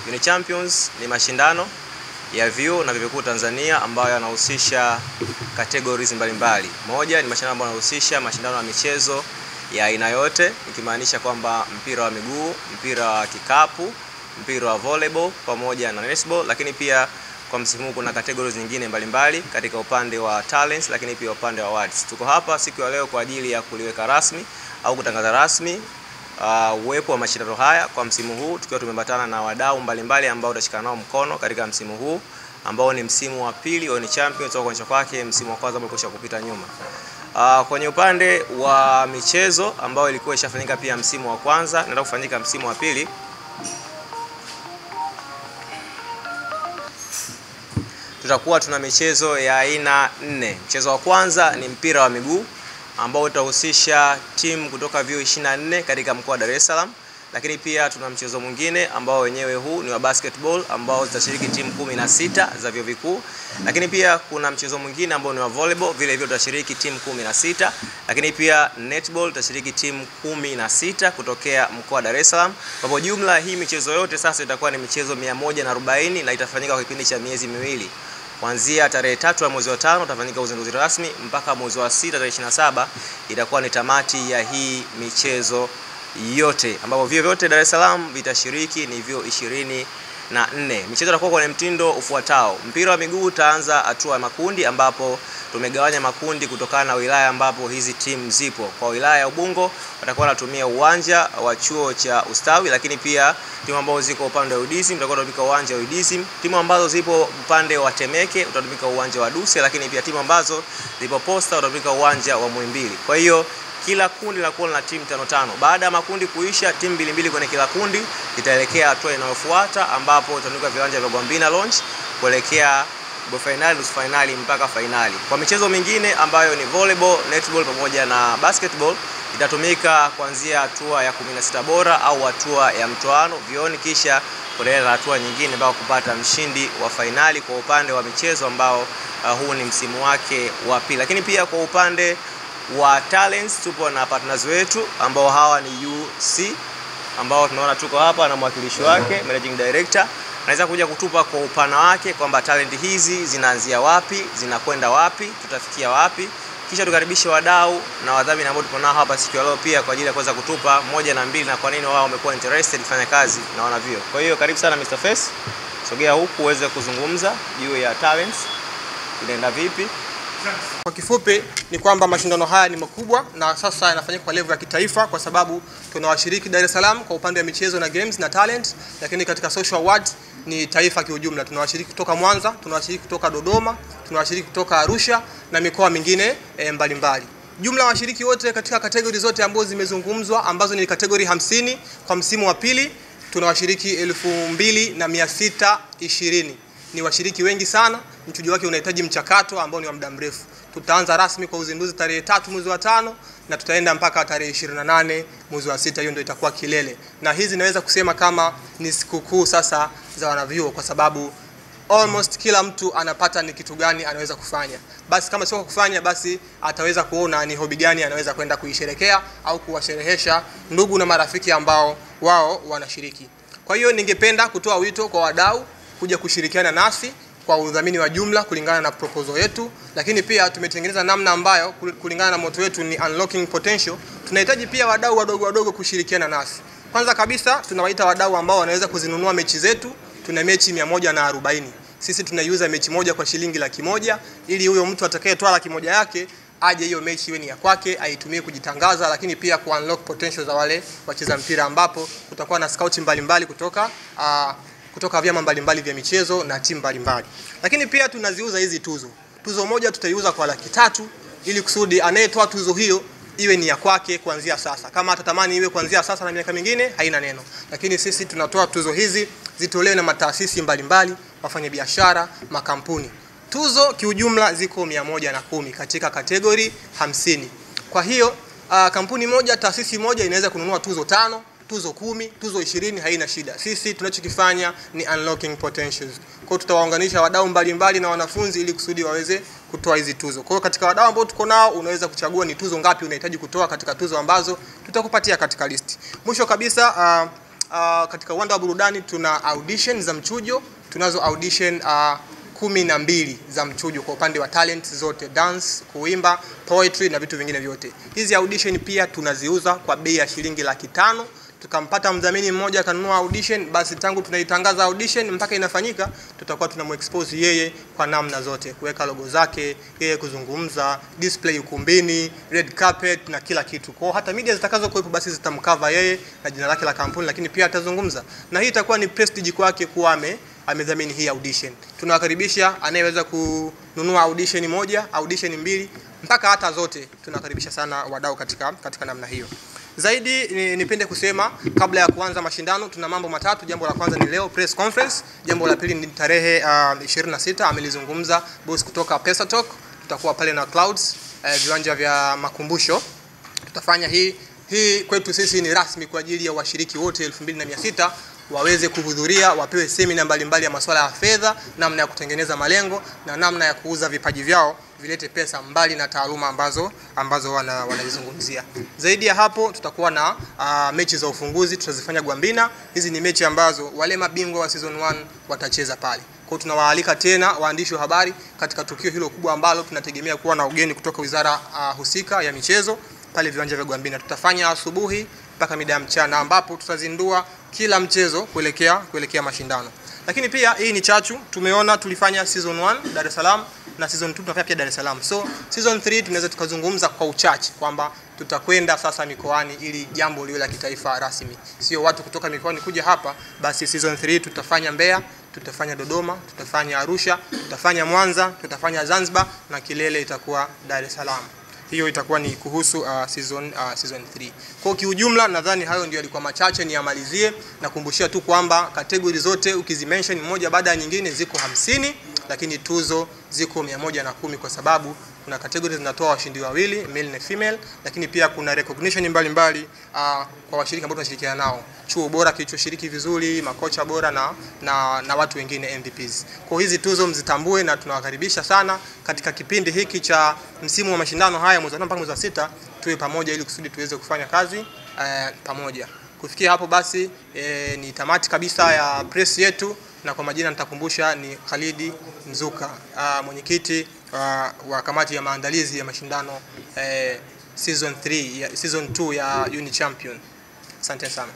Uni Champions ni mashindano ya vyuo na vyuo vikuu Tanzania ambayo yanahusisha categories mbalimbali. Moja ni mashindano ambayo yanahusisha mashindano ya michezo ya aina yote, ikimaanisha kwamba mpira wa miguu, mpira wa kikapu, mpira wa volleyball pamoja na netball, lakini pia kwa msimu huu kuna categories nyingine mbalimbali katika upande wa talents, lakini pia upande wa awards. Tuko hapa siku ya leo kwa ajili ya kuliweka rasmi au kutangaza rasmi uwepo wa mashindano haya kwa msimu huu, tukiwa tumeambatana na wadau mbalimbali ambao tutashikana nao mkono katika msimu huu ambao ni msimu wa pili wa Uni Champions, au kuonyesha kwake msimu wa kwanza ambao kupita nyuma. Kwenye upande wa michezo ambao ilikuwa ishafanyika pia msimu wa kwanza, naenda kufanyika msimu wa pili. Tutakuwa tuna michezo ya aina 4. Mchezo wa kwanza ni mpira wa miguu ambao utahusisha timu kutoka vyuo 24 katika mkoa wa Dar es Salaam, lakini pia tuna mchezo mwingine ambao wenyewe huu ni wa basketball ambao zitashiriki timu 16 za vyuo vikuu, lakini pia kuna mchezo mwingine ambao ni wa volleyball, vile vile tutashiriki timu 16, lakini pia netball tutashiriki timu 16 kutokea mkoa wa Dar es Salaam. Kwa jumla hii michezo yote sasa itakuwa ni michezo 140 na itafanyika kwa kipindi cha miezi miwili. Kuanzia tarehe 3 ya mwezi wa 5 utafanyika uzinduzi rasmi mpaka mwezi wa 6 tarehe 27 itakuwa ni tamati ya hii michezo yote, ambapo vyuo vyote Dar es Salaam vitashiriki ni vyuo 24. Michezo itakuwa kwenye mtindo ufuatao. Mpira wa miguu utaanza hatua ya makundi, ambapo tumegawanya makundi kutokana na wilaya ambapo hizi timu zipo. Kwa wilaya ya Ubungo watakuwa wanatumia uwanja wa chuo cha Ustawi, lakini pia timu ambazo ziko upande wa UDSM tutakuwa tunatumika uwanja wa UDSM. Timu ambazo zipo upande wa Temeke utatumika uwanja wa Duse, lakini pia timu ambazo zipo Posta utatumika uwanja wa Muhimbili. Kwa hiyo kila kundi linakuwa na timu 5-5. Baada ya makundi kuisha, timu 2 kwenye kila kundi itaelekea hatua inayofuata, ambapo utanuka viwanja vya Gwambina Lounge kuelekea robo finali, nusu finali mpaka finali. Kwa michezo mingine ambayo ni volleyball, netball pamoja na basketball itatumika kuanzia hatua ya 16 bora au hatua ya mtoano vioni, kisha kuendelea na hatua nyingine mpaka kupata mshindi wa finali kwa upande wa michezo ambao huu ni msimu wake wa pili. Lakini pia kwa upande wa talents tupo na partners wetu ambao hawa ni UC, ambao tunaona tuko hapa na mwakilishi wake managing director, anaweza kuja kutupa kwa upana wake kwamba talent hizi zinaanzia wapi, zinakwenda wapi, tutafikia wapi, kisha tukaribishe wadau na wadhamini ambao tupo nao hapa siku ya leo pia kwa ajili ya kuweza kutupa moja na mbili na kwa nini wao wamekuwa interested kufanya kazi na wanavyo. Kwa hiyo karibu sana Mr. Face, sogea huku uweze kuzungumza juu ya talents inaenda vipi. Kwa kifupi ni kwamba mashindano haya ni makubwa na sasa yanafanyika kwa level ya kitaifa, kwa sababu tunawashiriki Dar es Salaam kwa upande wa michezo na games na talent, lakini katika social awards ni taifa kiujumla. Tunawashiriki kutoka Mwanza, tunawashiriki kutoka Dodoma, tunawashiriki kutoka Arusha na mikoa mingine mbalimbali. Jumla washiriki wote katika kategori zote ambazo zimezungumzwa, ambazo ni kategori 50 kwa msimu wa pili, tunawashiriki 2620. Ni washiriki wengi sana. Mchujo wake unahitaji mchakato ambao ni wa muda mrefu. Tutaanza rasmi kwa uzinduzi tarehe 3 mwezi wa 5 na tutaenda mpaka tarehe 28 mwezi wa 6. Hiyo ndio itakuwa kilele. Na hizi naweza kusema kama ni sikukuu sasa za wanavyuo, kwa sababu almost kila mtu anapata ni kitu gani anaweza kufanya. Basi kama sio kufanya, basi ataweza kuona ni hobi gani anaweza kwenda kuisherehekea au kuwasherehesha ndugu na marafiki ambao wao wanashiriki. Kwa hiyo ningependa kutoa wito kwa wadau kuja kushirikiana nasi kwa udhamini wa jumla kulingana na proposal yetu, lakini pia tumetengeneza namna ambayo kulingana na moto wetu ni unlocking potential. Tunahitaji pia wadau wadogo kushirikiana nasi. Kwanza kabisa tunawaita wadau ambao wanaweza kuzinunua mechi zetu. Tuna mechi 140. Sisi tunaiuza mechi moja kwa shilingi 100,000 ili huyo mtu atakayetoa 100,000 yake aje hiyo mechi iwe ni ya kwake, aitumie kujitangaza, lakini pia ku unlock potential za wale wacheza mpira, ambapo kutakuwa na scout mbalimbali kutoka vyama mbalimbali vya michezo na timu mbalimbali. Lakini pia tunaziuza hizi tuzo. Tuzo moja tutaiuza kwa 300,000 ili kusudi anayetoa tuzo hiyo iwe ni ya kwake kuanzia sasa. Kama atatamani iwe kuanzia sasa na miaka mingine haina neno. Lakini sisi tunatoa tuzo hizi zitolewe na mataasisi mbalimbali, wafanyabiashara, makampuni. Tuzo kiujumla ziko 110 katika kategori 50. Kwa hiyo kampuni moja, taasisi moja inaweza kununua tuzo 5, tuzo 10, tuzo 20, haina shida. Sisi tunachokifanya ni unlocking potentials. Kwa hiyo tutawaunganisha wadau mbalimbali na wanafunzi ili kusudi waweze kutoa hizi tuzo. Kwa hiyo katika wadau ambao tuko nao unaweza kuchagua ni tuzo ngapi unahitaji kutoa katika tuzo ambazo tutakupatia katika listi. Mwisho kabisa katika uwanda wa burudani tuna audition za mchujo. Tunazo audition 12 za mchujo kwa upande wa talent zote, dance, kuimba, poetry na vitu vingine vyote. Hizi audition pia tunaziuza kwa bei ya shilingi 500,000. Tukampata mdhamini mmoja kanunua audition, basi tangu tunaitangaza audition mpaka inafanyika tutakuwa tunamexpose yeye kwa namna zote, kuweka logo zake, yeye kuzungumza, display ukumbini, red carpet na kila kitu. Kwa hata media zitakazo kuwepo basi zitamcover yeye na jina lake la kampuni, lakini pia atazungumza. Na hii itakuwa ni prestige kwake kuwa amedhamini hii audition. Tunawakaribisha anayeweza kununua audition moja, audition mbili, mpaka hata zote. Tunakaribisha sana wadau katika namna hiyo. Zaidi nipende kusema kabla ya kuanza mashindano tuna mambo matatu. Jambo la kwanza ni leo press conference. Jambo la pili ni tarehe 26 amelizungumza boss kutoka Pesa Talk. Tutakuwa pale na Clouds, viwanja vya makumbusho. Tutafanya hii kwetu sisi ni rasmi kwa ajili ya washiriki wote 2600 waweze kuhudhuria, wapewe semina mbalimbali ya masuala ya fedha, namna ya kutengeneza malengo na namna ya kuuza vipaji vyao vilete pesa mbali na taaluma ambazo wanazizungumzia. Zaidi ya hapo tutakuwa na mechi za ufunguzi tutazifanya Gwambina. Hizi ni mechi ambazo wale mabingwa wa season 1 watacheza pale. Kwa tunawaalika tena waandishi wa habari katika tukio hilo kubwa ambalo tunategemea kuwa na ugeni kutoka wizara husika ya michezo pale viwanja vya Gwambina. Tutafanya asubuhi mpaka mida ya mchana ambapo tutazindua kila mchezo kuelekea mashindano. Lakini pia hii ni chachu. Tumeona tulifanya season 1 Dar es Salaam na season 2 tunafanya pia Dar es Salaam. So season 3 tunaweza tukazungumza kwa uchache kwamba tutakwenda sasa mikoani ili jambo liwe la kitaifa rasmi. Sio watu kutoka mikoani kuja hapa, basi season 3 tutafanya Mbeya, tutafanya Dodoma, tutafanya Arusha, tutafanya Mwanza, tutafanya Zanzibar na kilele itakuwa Dar es Salaam. Hiyo itakuwa ni kuhusu season 3. Kwa kiujumla nadhani hayo ndio yalikuwa machache, niamalizie na kumbushia tu kwamba category zote ukizimention moja baada ya nyingine ziko 50, lakini tuzo ziko 110 kwa sababu kuna categories zinatoa washindi wawili, male na female, lakini pia kuna recognition mbalimbali kwa washiriki ambao tunashirikiana nao. Chuo bora kilichoshiriki vizuri, makocha bora na watu wengine MVPs. Kwa hizi tuzo mzitambue na tunawakaribisha sana katika kipindi hiki cha msimu wa mashindano haya mwezi wa 5 mpaka mwezi wa 6 tuwe pamoja ili kusudi tuweze kufanya kazi pamoja. Kufikia hapo basi ni tamati kabisa ya press yetu, na kwa majina nitakumbusha ni Khalidi Mzuka, mwenyekiti wa kamati ya maandalizi ya mashindano season 2 ya Uni Champion. Asante sana.